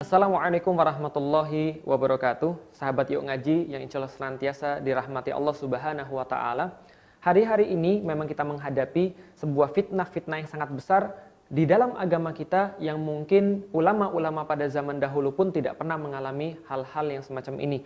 Assalamualaikum warahmatullahi wabarakatuh. Sahabat Yuk Ngaji yang insya Allah senantiasa dirahmati Allah Subhanahu wa Ta'ala. Hari-hari ini memang kita menghadapi sebuah fitnah-fitnah yang sangat besar di dalam agama kita, yang mungkin ulama-ulama pada zaman dahulu pun tidak pernah mengalami hal-hal yang semacam ini.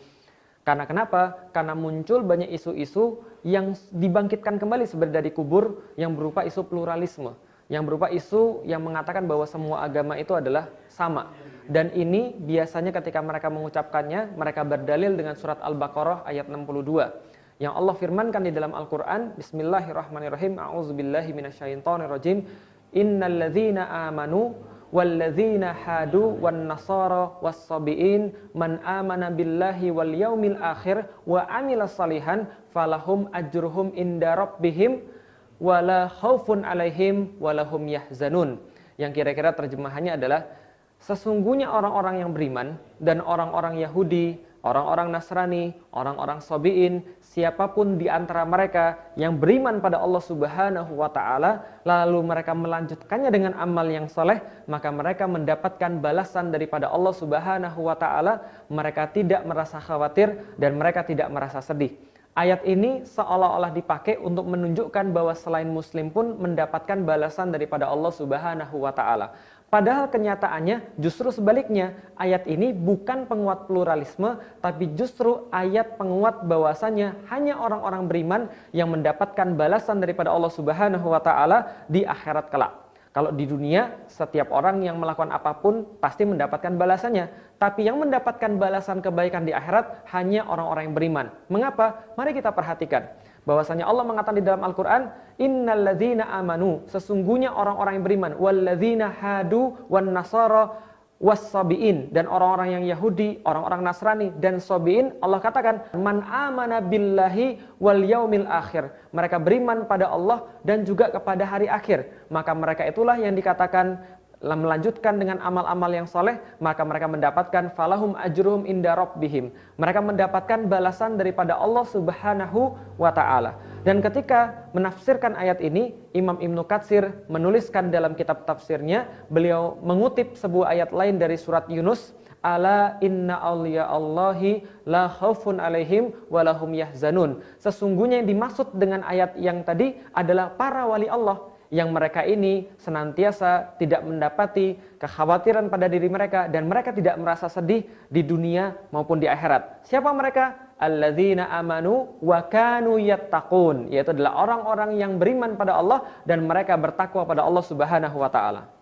Karena kenapa? Karena muncul banyak isu-isu yang dibangkitkan kembali seperti dari kubur, yang berupa isu pluralisme, yang berupa isu yang mengatakan bahwa semua agama itu adalah sama. Dan ini biasanya ketika mereka mengucapkannya, mereka berdalil dengan surat Al-Baqarah ayat 62. Yang Allah firmankan di dalam Al-Quran, Bismillahirrahmanirrahim, A'udzubillahi minasyaitonirrajim, Innalladzina amanu walladzina hadu wan nasara was-sabiin man amana billahi wal yaumil akhir wa amilas salihan falahum ajruhum inda rabbihim wala khaufun alaihim walahum yahzanun. Yang kira-kira terjemahannya adalah, sesungguhnya orang-orang yang beriman dan orang-orang Yahudi, orang-orang Nasrani, orang-orang Sabi'in, siapapun di antara mereka yang beriman pada Allah Subhanahu wa Ta'ala, lalu mereka melanjutkannya dengan amal yang soleh, maka mereka mendapatkan balasan daripada Allah Subhanahu wa Ta'ala. Mereka tidak merasa khawatir dan mereka tidak merasa sedih. Ayat ini seolah-olah dipakai untuk menunjukkan bahwa selain Muslim pun mendapatkan balasan daripada Allah Subhanahu wa Ta'ala. Padahal kenyataannya justru sebaliknya. Ayat ini bukan penguat pluralisme, tapi justru ayat penguat bahwasanya hanya orang-orang beriman yang mendapatkan balasan daripada Allah Subhanahu wa Ta'ala di akhirat kelak. Kalau di dunia, setiap orang yang melakukan apapun pasti mendapatkan balasannya. Tapi yang mendapatkan balasan kebaikan di akhirat hanya orang-orang yang beriman. Mengapa? Mari kita perhatikan. Bahwasanya Allah mengatakan di dalam Al-Quran, Innalladzina amanu, sesungguhnya orang-orang yang beriman, walladzina hadu wan nasara was-sabiin, dan orang-orang yang Yahudi, orang-orang Nasrani dan Sabiin, Allah katakan, man amana billahi wal yaumil akhir, mereka beriman pada Allah dan juga kepada hari akhir, maka mereka itulah yang dikatakan melanjutkan dengan amal-amal yang soleh, maka mereka mendapatkan falahum ajruhum inda rabbihim, mereka mendapatkan balasan daripada Allah Subhanahu wa Ta'ala. Dan ketika menafsirkan ayat ini, Imam Ibnu Katsir menuliskan dalam kitab tafsirnya, beliau mengutip sebuah ayat lain dari surat Yunus, ala inna awliya Allahi la khaufun alaihim walahum yahzanun, sesungguhnya yang dimaksud dengan ayat yang tadi adalah para wali Allah, yang mereka ini senantiasa tidak mendapati kekhawatiran pada diri mereka dan mereka tidak merasa sedih di dunia maupun di akhirat. Siapa mereka? Alladzina amanu wa kanu yattaqun, yaitu adalah orang-orang yang beriman pada Allah dan mereka bertakwa pada Allah Subhanahu wa Ta'ala.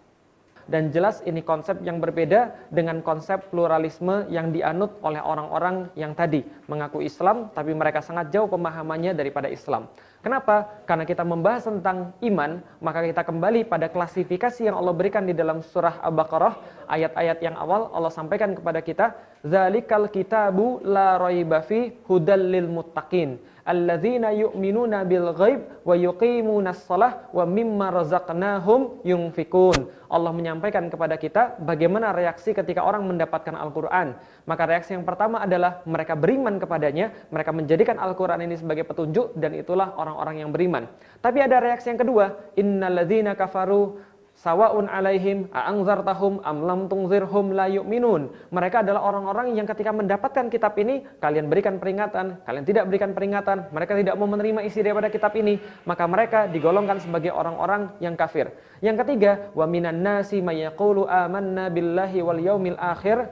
Dan jelas ini konsep yang berbeda dengan konsep pluralisme yang dianut oleh orang-orang yang tadi mengaku Islam tapi mereka sangat jauh pemahamannya daripada Islam. Kenapa? Karena kita membahas tentang iman, maka kita kembali pada klasifikasi yang Allah berikan di dalam surah Al-Baqarah. Ayat-ayat yang awal Allah sampaikan kepada kita, Zalikal kitabu la raiba fi hudal lil muttaqin alladzina yu'minuna bil ghaib wa yuqimunas shalah wa mimma razaqnahum yunfikun. Allah menyampaikan kepada kita bagaimana reaksi ketika orang mendapatkan Al-Quran. Maka reaksi yang pertama adalah mereka beriman kepadanya, mereka menjadikan Al-Quran ini sebagai petunjuk, dan itulah orang-orang yang beriman. Tapi ada reaksi yang kedua, innalladzina kafaru sawaun alaihim a'anzartahum am lam tunzirhum la yu'minun. Mereka adalah orang-orang yang ketika mendapatkan kitab ini, kalian berikan peringatan, kalian tidak berikan peringatan, mereka tidak mau menerima isi daripada kitab ini, maka mereka digolongkan sebagai orang-orang yang kafir. Yang ketiga, wa minan nasi may yaqulu amanna billahi wal yaumil akhir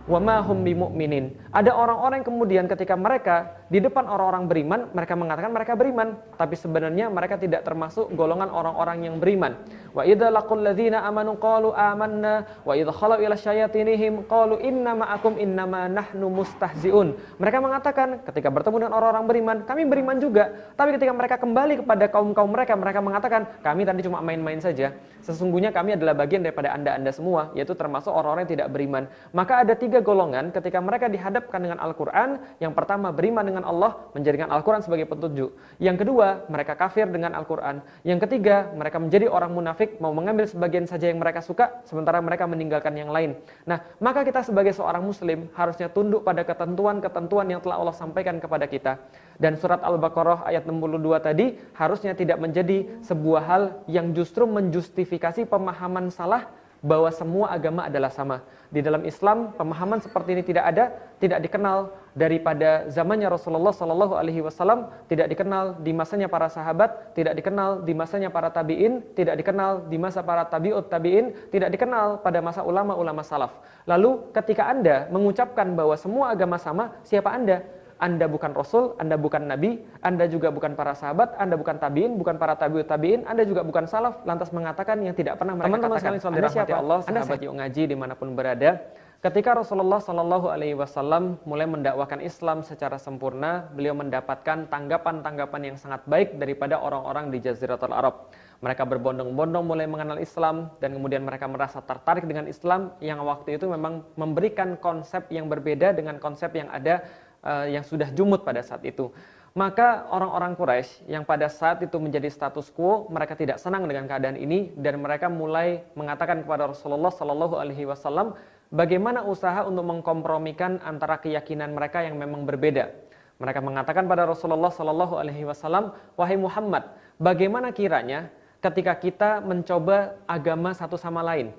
wa ma hum bimu'minin. Ada orang-orang kemudian ketika mereka di depan orang-orang beriman, mereka mengatakan mereka beriman, tapi sebenarnya mereka tidak termasuk golongan orang-orang yang beriman. Wa idza laqul ladzina amanu qalu amanna wa idza khalu ila syayatinihim qalu inna ma'akum innama nahnu mustahziun. Mereka mengatakan ketika bertemu dengan orang-orang beriman, kami beriman juga, tapi ketika mereka kembali kepada kaum-kaum mereka, mereka mengatakan kami tadi cuma main-main saja. Sesungguhnya kami adalah bagian daripada anda-anda semua, yaitu termasuk orang-orang yang tidak beriman. Maka ada tiga golongan ketika mereka dihadapkan dengan Al-Quran. Yang pertama, beriman dengan Allah, menjadikan Al-Quran sebagai petunjuk. Yang kedua, mereka kafir dengan Al-Quran. Yang ketiga, mereka menjadi orang munafik, mau mengambil sebagian saja yang mereka suka, sementara mereka meninggalkan yang lain. Nah, maka kita sebagai seorang muslim harusnya tunduk pada ketentuan-ketentuan yang telah Allah sampaikan kepada kita. Dan surat Al-Baqarah ayat 62 tadi harusnya tidak menjadi sebuah hal yang justru menjustifikasi pemahaman salah bahwa semua agama adalah sama. Di dalam Islam, pemahaman seperti ini tidak ada, tidak dikenal daripada zamannya Rasulullah Shallallahu Alaihi Wasallam, tidak dikenal di masanya para sahabat, tidak dikenal di masanya para tabiin, tidak dikenal di masa para tabiut tabiin, tidak dikenal pada masa ulama-ulama salaf. Lalu ketika Anda mengucapkan bahwa semua agama sama, siapa Anda? Anda bukan Rasul, Anda bukan Nabi, Anda juga bukan para sahabat, Anda bukan tabiin, bukan para tabiut tabiin, Anda juga bukan salaf, lantas mengatakan yang tidak pernah mereka katakan. Anda siapa? Allah, sahabat Yuk Ngaji dimanapun berada. Ketika Rasulullah Shallallahu Alaihi Wasallam mulai mendakwakan Islam secara sempurna, beliau mendapatkan tanggapan-tanggapan yang sangat baik daripada orang-orang di Jaziratul Arab. Mereka berbondong-bondong mulai mengenal Islam dan kemudian mereka merasa tertarik dengan Islam yang waktu itu memang memberikan konsep yang berbeda dengan konsep yang ada yang sudah jumud pada saat itu. Maka orang-orang Quraisy yang pada saat itu menjadi status quo, mereka tidak senang dengan keadaan ini dan mereka mulai mengatakan kepada Rasulullah Shallallahu Alaihi Wasallam bagaimana usaha untuk mengkompromikan antara keyakinan mereka yang memang berbeda. Mereka mengatakan pada Rasulullah Shallallahu Alaihi Wasallam, wahai Muhammad, bagaimana kiranya ketika kita mencoba agama satu sama lain?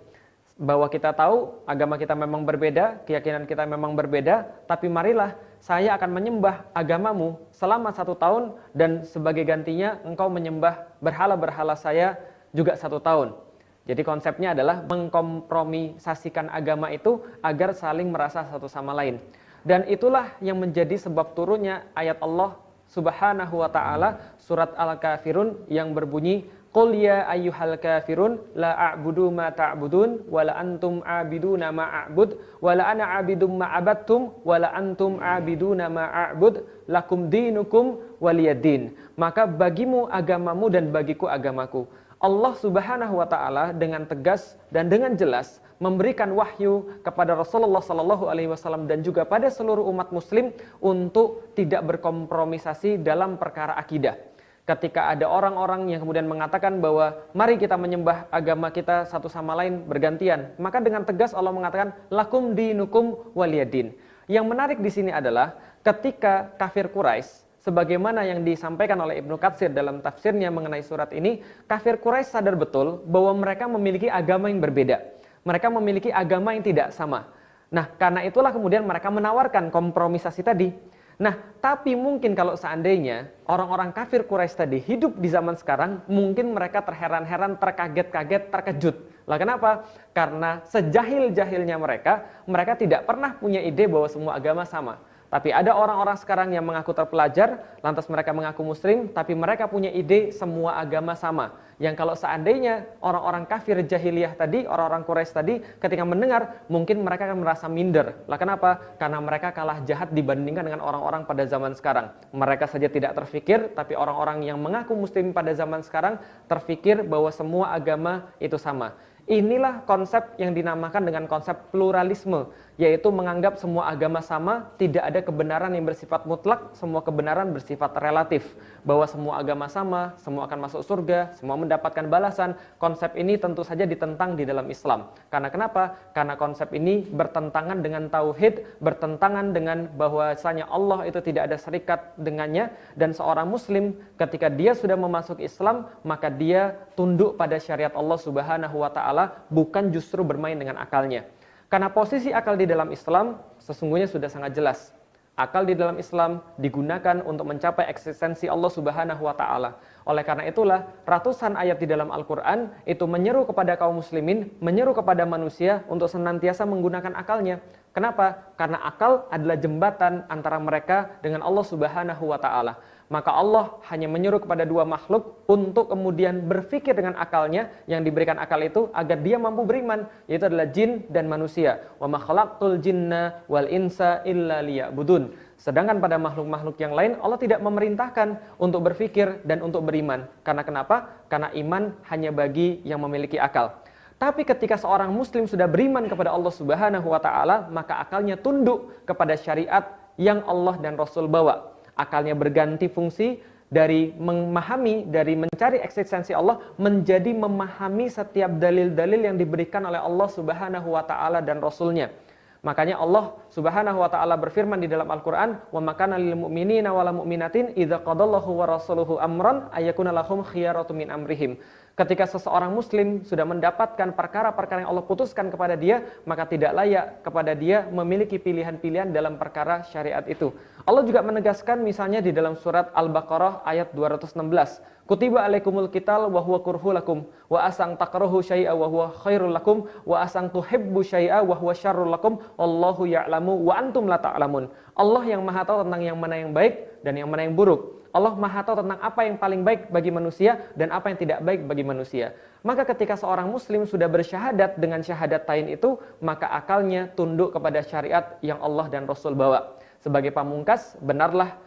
Bahwa kita tahu agama kita memang berbeda, keyakinan kita memang berbeda, tapi marilah saya akan menyembah agamamu selama 1 tahun dan sebagai gantinya engkau menyembah berhala-berhala saya juga 1 tahun. Jadi konsepnya adalah mengkompromisasikan agama itu agar saling merasa satu sama lain. Dan itulah yang menjadi sebab turunnya ayat Allah Subhanahu wa ta'ala surat Al-Kafirun yang berbunyi Qul ya ayyuhal kafirun la a'budu ma ta'budun wa la antum 'abiduna ma a'bud wa la ana 'abidum ma 'abadtum wa la antum 'abiduna ma a'bud lakum dinukum waliyadin. Maka bagimu agamamu dan bagiku agamaku. Allah Subhanahu wa ta'ala dengan tegas dan dengan jelas memberikan wahyu kepada Rasulullah Sallallahu Alaihi Wasallam dan juga pada seluruh umat Muslim untuk tidak berkompromisasi dalam perkara akidah. Ketika ada orang-orang yang kemudian mengatakan bahwa mari kita menyembah agama kita satu sama lain bergantian, maka dengan tegas Allah mengatakan lakum dinukum waliyadin. Yang menarik di sini adalah ketika kafir Quraisy, sebagaimana yang disampaikan oleh Ibnu Katsir dalam tafsirnya mengenai surat ini, kafir Quraisy sadar betul bahwa mereka memiliki agama yang berbeda. Mereka memiliki agama yang tidak sama. Nah, karena itulah kemudian mereka menawarkan kompromisasi tadi. Nah, tapi mungkin kalau seandainya orang-orang kafir Quraisy tadi hidup di zaman sekarang, mungkin mereka terheran-heran, terkaget-kaget, terkejut. Lah kenapa? Karena sejahil-jahilnya mereka tidak pernah punya ide bahwa semua agama sama. Tapi ada orang-orang sekarang yang mengaku terpelajar, lantas mereka mengaku muslim, tapi mereka punya ide semua agama sama. Yang kalau seandainya orang-orang kafir jahiliyah tadi, orang-orang Quraisy tadi, ketika mendengar, mungkin mereka akan merasa minder. Lah kenapa? Karena mereka kalah jahat dibandingkan dengan orang-orang pada zaman sekarang. Mereka saja tidak terfikir, tapi orang-orang yang mengaku muslim pada zaman sekarang terfikir bahwa semua agama itu sama. Inilah konsep yang dinamakan dengan konsep pluralisme, yaitu menganggap semua agama sama, tidak ada kebenaran yang bersifat mutlak, semua kebenaran bersifat relatif. Bahwa semua agama sama, semua akan masuk surga, semua mendapatkan balasan. Konsep ini tentu saja ditentang di dalam Islam. Karena kenapa? Karena konsep ini bertentangan dengan tauhid, bertentangan dengan bahwasanya Allah itu tidak ada serikat dengannya, dan seorang muslim ketika dia sudah memasuki Islam, maka dia tunduk pada syariat Allah Subhanahu wa ta'ala, bukan justru bermain dengan akalnya. Karena posisi akal di dalam Islam sesungguhnya sudah sangat jelas. Akal di dalam Islam digunakan untuk mencapai eksistensi Allah Subhanahu wa ta'ala. Oleh karena itulah ratusan ayat di dalam Al-Quran itu menyeru kepada kaum muslimin, menyeru kepada manusia untuk senantiasa menggunakan akalnya. Kenapa? Karena akal adalah jembatan antara mereka dengan Allah Subhanahu wa ta'ala. Maka Allah hanya menyuruh kepada dua makhluk untuk kemudian berpikir dengan akalnya, yang diberikan akal itu agar dia mampu beriman, yaitu adalah jin dan manusia. Wa ma khalaqtul jinna wal insa illa liya'budun. Sedangkan pada makhluk-makhluk yang lain Allah tidak memerintahkan untuk berpikir dan untuk beriman. Karena kenapa? Karena iman hanya bagi yang memiliki akal. Tapi ketika seorang muslim sudah beriman kepada Allah Subhanahu wa ta'ala, maka akalnya tunduk kepada syariat yang Allah dan Rasul bawa. Akalnya berganti fungsi dari memahami, dari mencari eksistensi Allah, menjadi memahami setiap dalil-dalil yang diberikan oleh Allah Subhanahu wa ta'ala dan Rasulnya. Makanya Allah Subhanahu wa ta'ala berfirman di dalam Al-Quran, wa makana lil mu'minina wal mu'minatin idza qadallahu wa rasuluhu amran ayyakuna lahum khiyaratu min amrihim. Ketika seseorang muslim sudah mendapatkan perkara-perkara yang Allah putuskan kepada dia, maka tidak layak kepada dia memiliki pilihan-pilihan dalam perkara syariat itu. Allah juga menegaskan misalnya di dalam surat Al-Baqarah ayat 216. Kutiba alaikumul qital wa huwa kurhul lakum wa asang takrahu syai'a wa huwa khairul lakum wa asang tuhibbu syai'a wa huwa syarrul lakum wallahu ya'lamu wa antum la ta'lamun. Allah yang Maha tahu tentang yang mana yang baik dan yang mana yang buruk. Allah Maha tahu tentang apa yang paling baik bagi manusia dan apa yang tidak baik bagi manusia. Maka ketika seorang muslim sudah bersyahadat dengan syahadatain itu, maka akalnya tunduk kepada syariat yang Allah dan Rasul bawa. Sebagai pamungkas, benarlah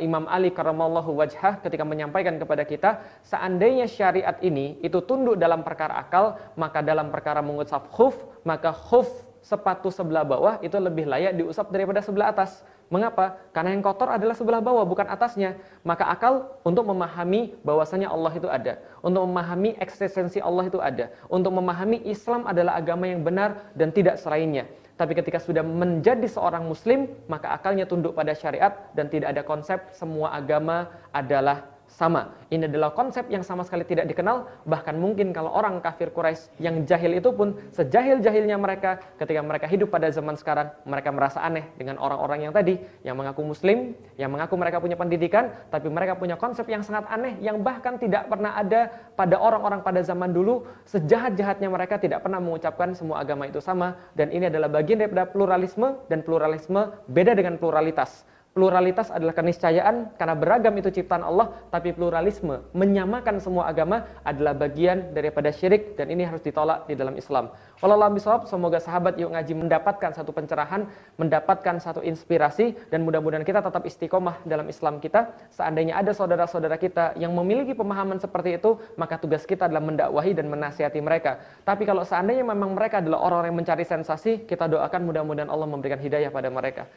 Imam Ali karramallahu wajhah ketika menyampaikan kepada kita, seandainya syariat ini itu tunduk dalam perkara akal, maka dalam perkara mengucap khuf, maka khuf sepatu sebelah bawah itu lebih layak diusap daripada sebelah atas. Mengapa? Karena yang kotor adalah sebelah bawah, bukan atasnya. Maka akal untuk memahami bahwasanya Allah itu ada, untuk memahami eksistensi Allah itu ada, untuk memahami Islam adalah agama yang benar dan tidak selainnya. Tapi ketika sudah menjadi seorang muslim, maka akalnya tunduk pada syariat dan tidak ada konsep semua agama adalah sama. Ini adalah konsep yang sama sekali tidak dikenal. Bahkan mungkin kalau orang kafir Quraisy yang jahil itu pun, sejahil-jahilnya mereka, ketika mereka hidup pada zaman sekarang, mereka merasa aneh dengan orang-orang yang tadi, yang mengaku muslim, yang mengaku mereka punya pendidikan, tapi mereka punya konsep yang sangat aneh, yang bahkan tidak pernah ada pada orang-orang pada zaman dulu. Sejahat-jahatnya mereka tidak pernah mengucapkan semua agama itu sama. Dan ini adalah bagian daripada pluralisme, dan pluralisme beda dengan pluralitas. Pluralitas adalah keniscayaan karena beragam itu ciptaan Allah, tapi pluralisme menyamakan semua agama adalah bagian daripada syirik dan ini harus ditolak di dalam Islam. Wallahu a'lam bishawab. Semoga sahabat Yuk Ngaji mendapatkan satu pencerahan, mendapatkan satu inspirasi dan mudah-mudahan kita tetap istiqomah dalam Islam kita. Seandainya ada saudara-saudara kita yang memiliki pemahaman seperti itu, maka tugas kita adalah mendakwahi dan menasihati mereka. Tapi kalau seandainya memang mereka adalah orang-orang yang mencari sensasi, kita doakan mudah-mudahan Allah memberikan hidayah pada mereka.